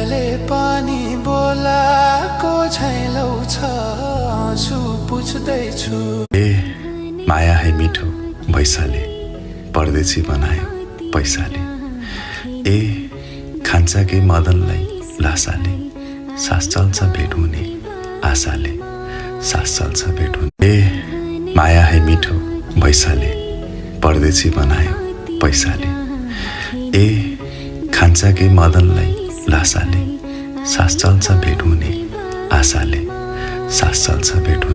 कालले पानी बोलाको झैलौ छ आँसु पुछ्दैछु। ए माया है मिठो भैसाले परदेशी बनायो पैसाले। ए खान्छ के मदनलाई लासाले सास चल्छ भेट हुने आशाले सास चल्छ भेट हुने। ए माया है मिठो भैसाले परदेशी बनायो पैसाले। ए खान्छ के मदनलाई लासाले सास चल्छ भेट हुने आशाले सास चल्छ भेट हुने।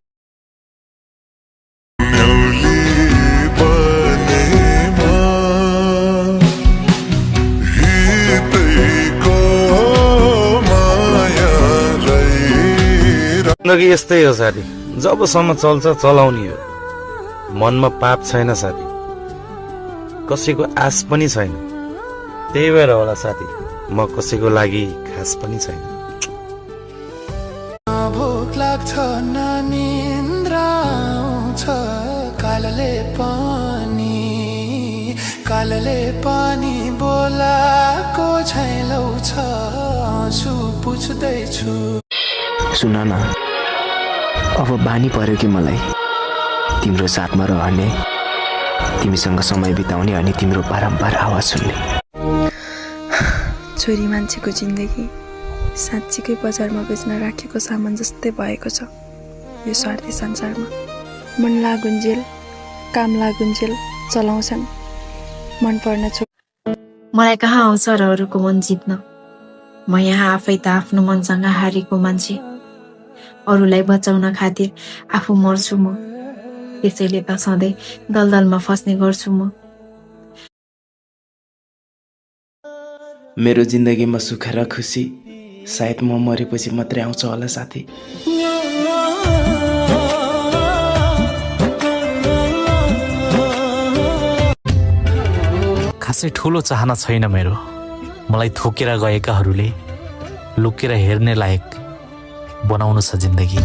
जिन्दगी यस्तै हो साथी, जबसम्म चल्छ चलाउने हो। मनमा पाप छैन साथी, कसैको आश पनि छैन। त्यही भएर होला साथी, म कसैको लागि खास पनि छैन। भोक लाग्छ न निन्द्रा आउँछ कालले पानी बोलाको झैलौ छ आँसु पुछ्दैछु। सुन न, अब बानी पर्यो कि मलाई तिम्रो साथमा रहने, तिमीसँग समय बिताउने अनि तिम्रो बारम्बार आवाज सुन्ने। छोरी मान्छेको जिन्दगी साँच्चीकै बजारमा बेच्न राखेको सामान जस्तै भएको छ यो स्वार्थी संसारमा। मन लागुन्जेल काम लागुन्जेल चलाउँछन् मन पर्न छो। मलाई कहाँ आउँछ र अरूको मन जित्न। म यहाँ आफै त आफ्नो मनसँग हारेको मान्छे। अरूलाई बचाउन खातिर आफू मर्छु म, त्यसैले त सधैँ दलदलमा फस्ने गर्छु म। मेरो जिन्दगीमा सुख र खुसी सायद म मरेपछि मात्रै आउँछ होला साथी। खासै ठुलो चाहना छैन मेरो। मलाई थोकेर गएकाहरूले लुकेर हेर्ने लायक बनाउनु छ जिन्दगी।